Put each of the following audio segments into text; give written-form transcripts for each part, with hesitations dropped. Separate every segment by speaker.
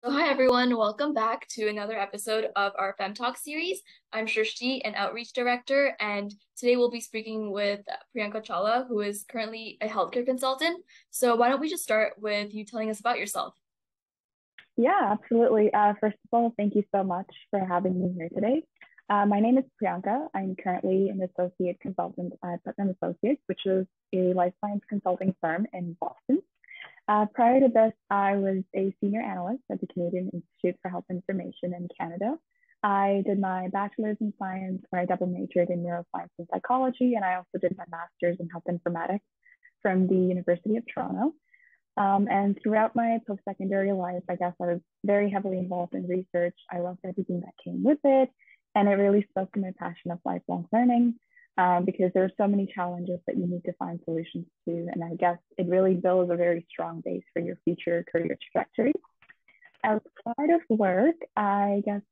Speaker 1: So hi everyone, welcome back to another episode of our FEMTalks series. I'm Shrishti, an outreach director, and today we'll be speaking with Priyanka Challa, who is currently a healthcare consultant. So why don't we just start with you telling us about yourself?
Speaker 2: Yeah, absolutely. First of all, thank you so much for having me here today. My name is Priyanka. I'm currently an associate consultant at Putnam Associates, which is a life science consulting firm in Boston. Prior to this, I was a senior analyst at the Canadian Institute for Health Information in Canada. I did my bachelor's in science, where I double majored in neuroscience and psychology, and I also did my master's in health informatics from the University of Toronto. And throughout my post-secondary life, I guess I was very heavily involved in research. I loved everything that came with it. And it really spoke to my passion of lifelong learning because there are so many challenges that you need to find solutions to. And I guess it really builds a very strong base for your future career trajectory. Outside of work, I guess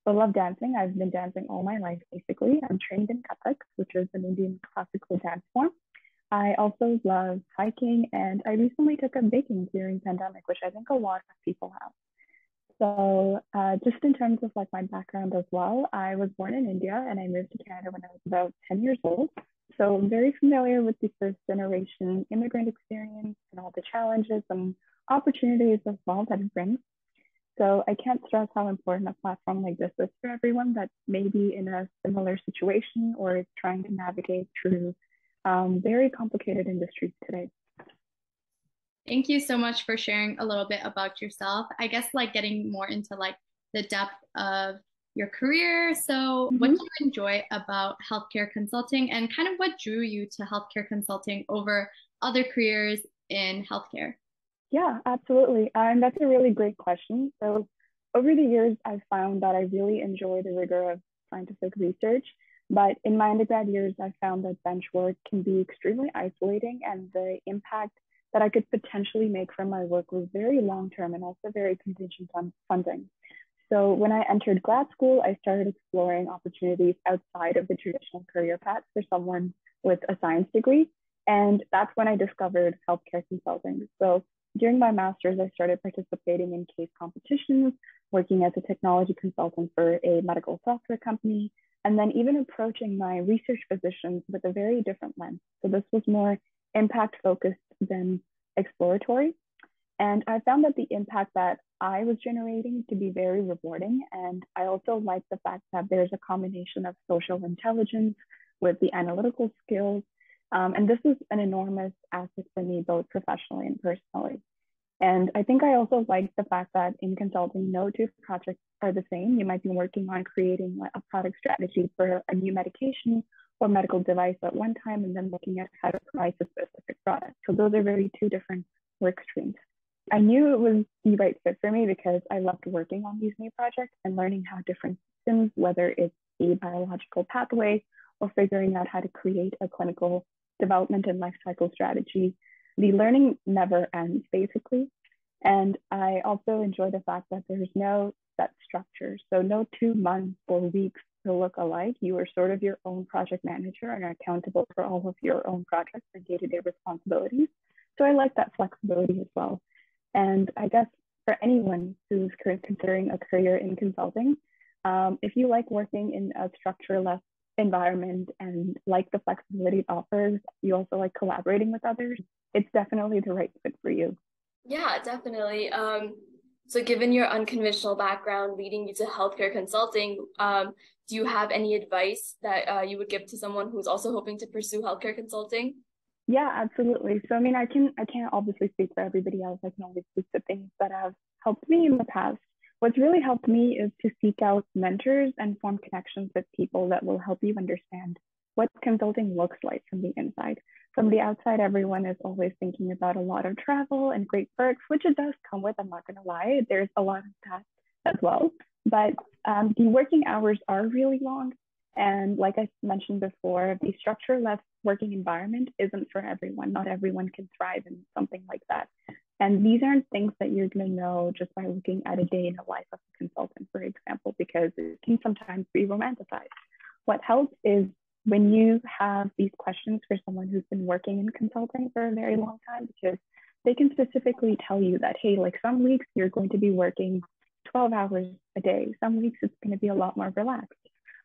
Speaker 2: I love dancing. I've been dancing all my life, basically. I'm trained in Kathak, which is an Indian classical dance form. I also love hiking, and I recently took up baking during pandemic, which I think a lot of people have. So, just in terms of like my background as well, I was born in India and I moved to Canada when I was about 10 years old. So I'm very familiar with the first generation immigrant experience and all the challenges and opportunities as well that it brings. So I can't stress how important a platform like this is for everyone that may be in a similar situation or is trying to navigate through very complicated industries today.
Speaker 3: Thank you so much for sharing a little bit about yourself. I guess like getting more into like the depth of your career. So what do
Speaker 2: Mhm.
Speaker 3: you enjoy about healthcare consulting and kind of what drew you to healthcare consulting over other careers in healthcare?
Speaker 2: Yeah, absolutely. And that's a really great question. So, over the years, I've found that I really enjoy the rigor of scientific research. But in my undergrad years, I found that bench work can be extremely isolating, and the impact that I could potentially make from my work was very long term and also very contingent on funding. So, when I entered grad school, I started exploring opportunities outside of the traditional career path for someone with a science degree. And that's when I discovered healthcare consulting. So, during my master's, I started participating in case competitions, working as a technology consultant for a medical software company, and then even approaching my research positions with a very different lens. So this was more impact focused than exploratory. And I found that the impact that I was generating to be very rewarding. And I also like the fact that there's a combination of social intelligence with the analytical skills. And this is an enormous asset for me, both professionally and personally. And I think I also like the fact that in consulting, no two projects are the same. You might be working on creating a product strategy for a new medication or medical device at one time, and then looking at how to price a specific product. So those are very two different work streams. I knew it was the right fit for me because I loved working on these new projects and learning how different systems, whether it's a biological pathway or figuring out how to create a clinical development and life cycle strategy. The learning never ends, basically. And I also enjoy the fact that there's no set structure. So no 2 months or weeks to look alike. You are sort of your own project manager and are accountable for all of your own projects and day-to-day responsibilities. So I like that flexibility as well. And I guess for anyone who's considering a career in consulting, if you like working in a structureless environment and like the flexibility it offers, you also like collaborating with others, it's definitely the right fit for you.
Speaker 1: Yeah, definitely. So given your unconventional background leading you to healthcare consulting, do you have any advice that you would give to someone who's also hoping to pursue healthcare consulting?
Speaker 2: Yeah, absolutely. So I mean, I can't obviously speak for everybody else. I can only speak to things that have helped me in the past. What's really helped me is to seek out mentors and form connections with people that will help you understand what consulting looks like from the inside. From the outside, everyone is always thinking about a lot of travel and great perks, which it does come with. I'm not going to lie, there's a lot of that as well. But the working hours are really long. And like I mentioned before, the structure-less working environment isn't for everyone. Not everyone can thrive in something like that. And these aren't things that you're going to know just by looking at a day in the life of a consultant, for example, because it can sometimes be romanticized. What helps is when you have these questions for someone who's been working in consulting for a very long time, because they can specifically tell you that, hey, like some weeks you're going to be working 12 hours a day. Some weeks it's going to be a lot more relaxed.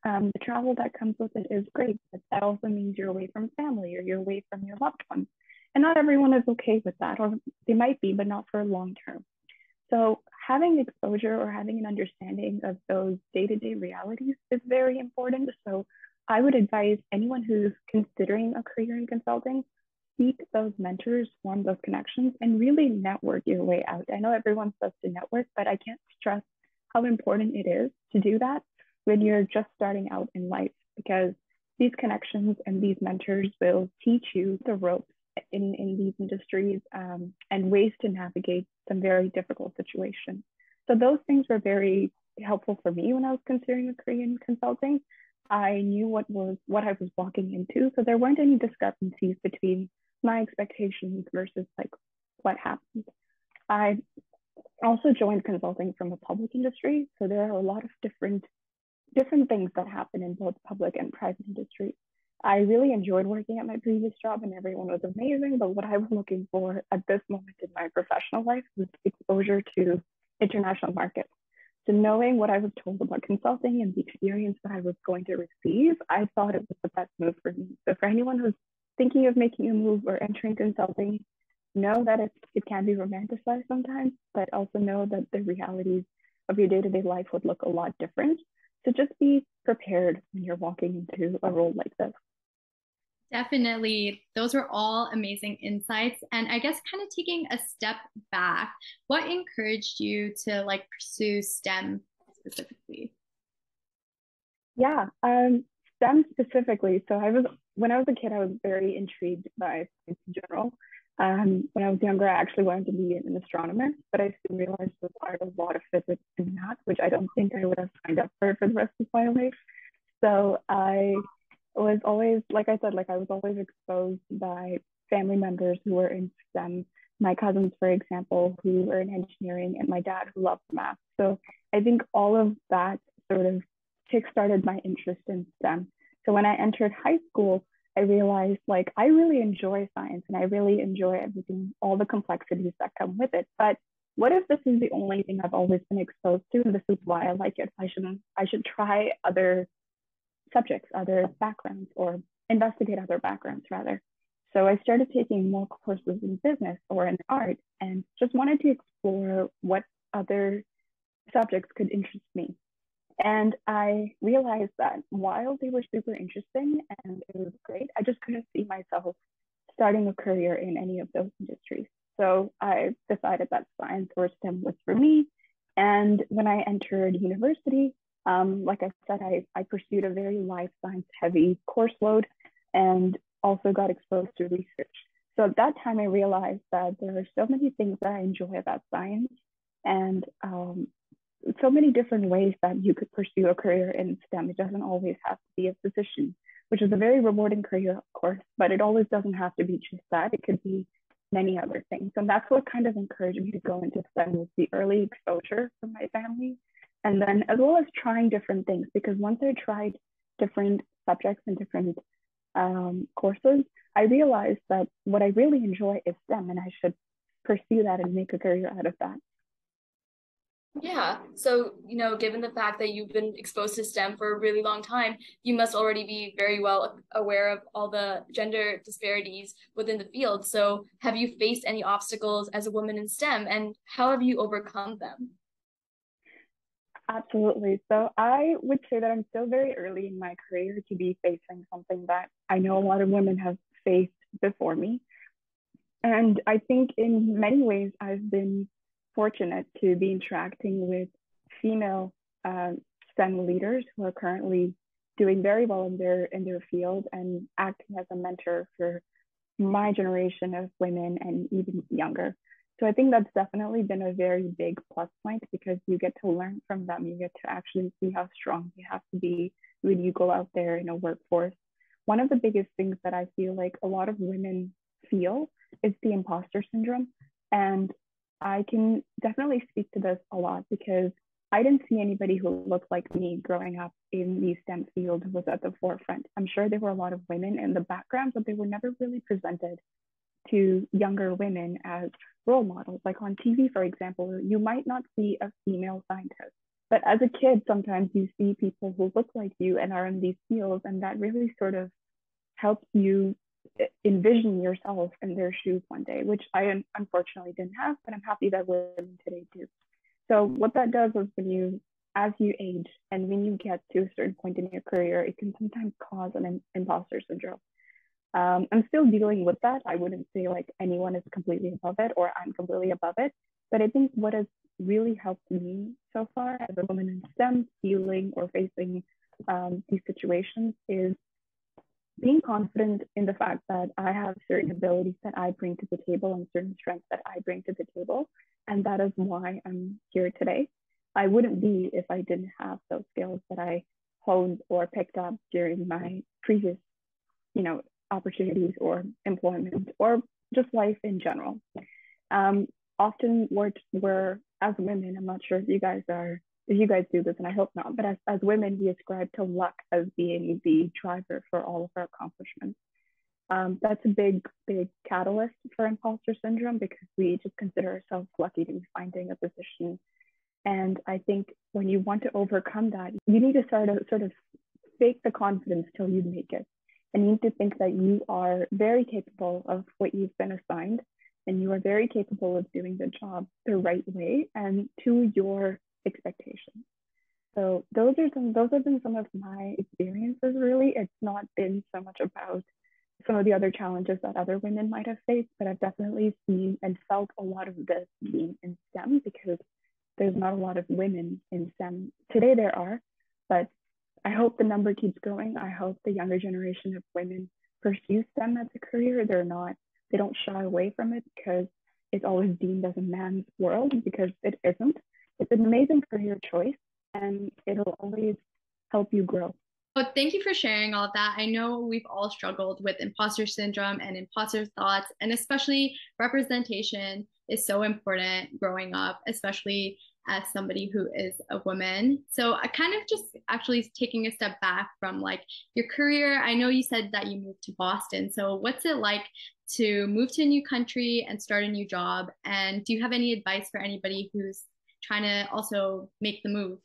Speaker 2: The travel that comes with it is great, but that also means you're away from family or you're away from your loved ones. And not everyone is okay with that, or they might be, but not for long term. So having exposure or having an understanding of those day-to-day realities is very important. So I would advise anyone who's considering a career in consulting, seek those mentors, form those connections, and really network your way out. I know everyone says to network, but I can't stress how important it is to do that when you're just starting out in life, because these connections and these mentors will teach you the ropes in these industries and ways to navigate some very difficult situations. So those things were very helpful for me when I was considering a career in consulting. I knew what I was walking into, so there weren't any discrepancies between my expectations versus like what happened. I also joined consulting from a public industry, so there are a lot of different things that happen in both public and private industry. I really enjoyed working at my previous job and everyone was amazing, but what I was looking for at this moment in my professional life was exposure to international markets. So knowing what I was told about consulting and the experience that I was going to receive, I thought it was the best move for me. So for anyone who's thinking of making a move or entering consulting, know that it can be romanticized sometimes, but also know that the realities of your day-to-day life would look a lot different. So just be prepared when you're walking into a role like this.
Speaker 3: Definitely. Those were all amazing insights. And I guess kind of taking a step back, what encouraged you to like pursue STEM specifically?
Speaker 2: Yeah, STEM specifically. So when I was a kid, I was very intrigued by science in general. When I was younger, I actually wanted to be an astronomer, but I soon realized it required a lot of physics and math, which I don't think I would have signed up for the rest of my life. So I was always, like I said, like I was always exposed by family members who were in STEM. My cousins, for example, who were in engineering, and my dad who loved math. So I think all of that sort of kickstarted my interest in STEM. So when I entered high school, I realized like I really enjoy science and I really enjoy everything, all the complexities that come with it. But what if this is the only thing I've always been exposed to, and this is why I like it? I should try other subjects, other backgrounds, or investigate other backgrounds rather. So I started taking more courses in business or in art and just wanted to explore what other subjects could interest me. And I realized that while they were super interesting and it was great, I just couldn't see myself starting a career in any of those industries. So I decided that science or STEM was for me. And when I entered university, like I said, I pursued a very life science heavy course load and also got exposed to research. So at that time, I realized that there are so many things that I enjoy about science and so many different ways that you could pursue a career in STEM. It doesn't always have to be a physician, which is a very rewarding career, of course, but it always doesn't have to be just that. It could be many other things. And that's what kind of encouraged me to go into STEM, was the early exposure from my family. And then as well as trying different things, because once I tried different subjects and different courses, I realized that what I really enjoy is STEM and I should pursue that and make a career out of that.
Speaker 1: Yeah. So, given the fact that you've been exposed to STEM for a really long time, you must already be very well aware of all the gender disparities within the field. So, have you faced any obstacles as a woman in STEM, and how have you overcome them?
Speaker 2: Absolutely. So I would say that I'm still very early in my career to be facing something that I know a lot of women have faced before me. And I think in many ways, I've been fortunate to be interacting with female STEM leaders who are currently doing very well in their field and acting as a mentor for my generation of women and even younger. So I think that's definitely been a very big plus point because you get to learn from them. You get to actually see how strong you have to be when you go out there in a workforce. One of the biggest things that I feel like a lot of women feel is the imposter syndrome. And I can definitely speak to this a lot because I didn't see anybody who looked like me growing up in the STEM field who was at the forefront. I'm sure there were a lot of women in the background, but they were never really presented to younger women as role models. Like on TV, for example, you might not see a female scientist, but as a kid, sometimes you see people who look like you and are in these fields, and that really sort of helps you envision yourself in their shoes one day, which I unfortunately didn't have, but I'm happy that women today do. So what that does is as you age and when you get to a certain point in your career, it can sometimes cause an imposter syndrome. I'm still dealing with that. I wouldn't say like anyone is completely above it or I'm completely above it, but I think what has really helped me so far as a woman in STEM dealing or facing these situations is being confident in the fact that I have certain abilities that I bring to the table and certain strengths that I bring to the table. And that is why I'm here today. I wouldn't be if I didn't have those skills that I honed or picked up during my previous, opportunities or employment or just life in general. Often we're as women, I'm not sure if you guys do this, and I hope not, but as women, we ascribe to luck as being the driver for all of our accomplishments. That's a big catalyst for imposter syndrome because we just consider ourselves lucky to be finding a position. And I think when you want to overcome that, you need to sort of fake the confidence till you make it. And you need to think that you are very capable of what you've been assigned, and you are very capable of doing the job the right way and to your expectations. So those have been some of my experiences, really. It's not been so much about some of the other challenges that other women might have faced, but I've definitely seen and felt a lot of this being in STEM because there's not a lot of women in STEM. Today there are, but I hope the number keeps growing. I hope the younger generation of women pursue STEM as a career. They don't shy away from it because it's always deemed as a man's world, because it isn't. It's an amazing career choice and it'll always help you grow.
Speaker 3: Well, thank you for sharing all of that. I know we've all struggled with imposter syndrome and imposter thoughts, and especially representation is so important growing up, especially as somebody who is a woman. So I kind of just actually taking a step back from like your career. I know you said that you moved to Boston. So what's it like to move to a new country and start a new job? And do you have any advice for anybody who's trying to also make the move?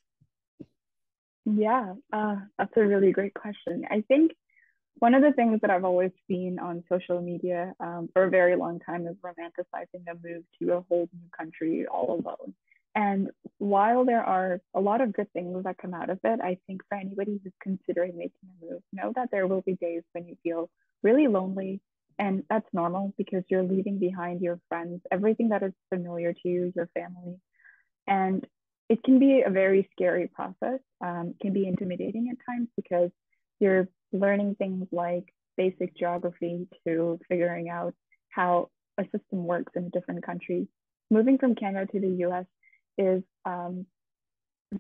Speaker 2: Yeah, that's a really great question. I think one of the things that I've always seen on social media for a very long time is romanticizing a move to a whole new country all alone. And while there are a lot of good things that come out of it, I think for anybody who's considering making a move, know that there will be days when you feel really lonely. And that's normal because you're leaving behind your friends, everything that is familiar to you, your family. And it can be a very scary process. It can be intimidating at times because you're learning things like basic geography to figuring out how a system works in a different country. Moving from Canada to the US is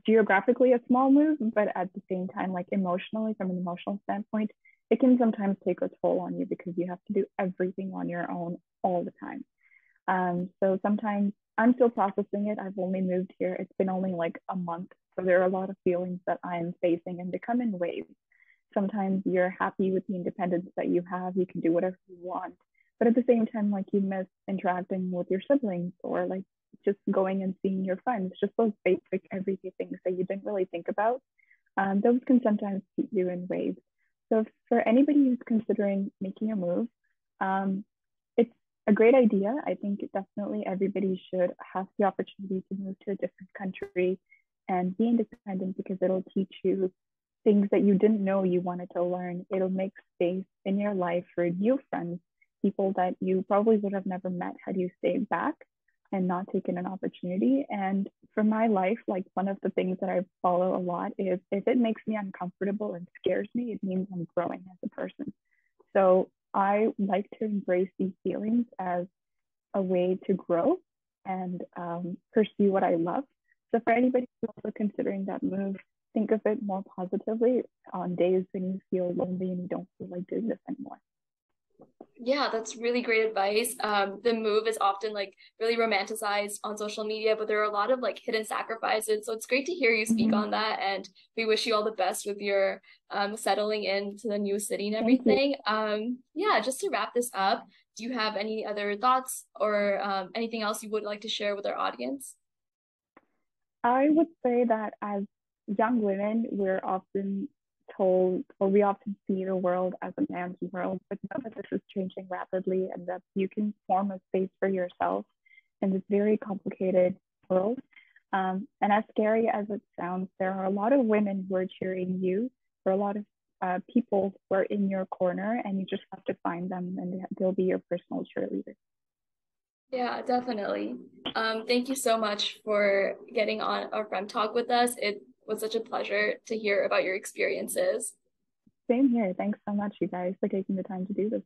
Speaker 2: geographically a small move, but at the same time, like emotionally, from an emotional standpoint, it can sometimes take a toll on you because you have to do everything on your own all the time. So sometimes I'm still processing it. I've only moved here. It's been only like a month. So there are a lot of feelings that I'm facing and they come in waves. Sometimes you're happy with the independence that you have. You can do whatever you want. But at the same time, like you miss interacting with your siblings or like just going and seeing your friends, just those basic everyday things that you didn't really think about. Those can sometimes keep you in waves. So for anybody who's considering making a move, it's a great idea. I think definitely everybody should have the opportunity to move to a different country and be independent because it'll teach you things that you didn't know you wanted to learn. It'll make space in your life for new friends, people that you probably would have never met had you stayed back and not taken an opportunity. And for my life, like one of the things that I follow a lot is if it makes me uncomfortable and scares me, it means I'm growing as a person. So I like to embrace these feelings as a way to grow and pursue what I love. So for anybody who's also considering that move, think of it more positively on days when you feel lonely and you don't feel like doing this anymore.
Speaker 1: Yeah, that's really great advice. The move is often like really romanticized on social media, but there are a lot of like hidden sacrifices. So it's great to hear you speak on that, and we wish you all the best with your settling into the new city and everything. Yeah, just to wrap this up, do you have any other thoughts or anything else you would like to share with our audience?
Speaker 2: I would say that as young women, we're often told, or we often see the world as a man's world, but know that this is changing rapidly and that you can form a space for yourself in this very complicated world. And as scary as it sounds, there are a lot of women who are cheering you. There are a lot of people who are in your corner, and you just have to find them, and they'll be your personal cheerleader.
Speaker 1: Yeah, definitely. Thank you so much for getting on our Fem Talk with us. It was such a pleasure to hear about your experiences.
Speaker 2: Same here. Thanks so much, you guys, for taking the time to do this.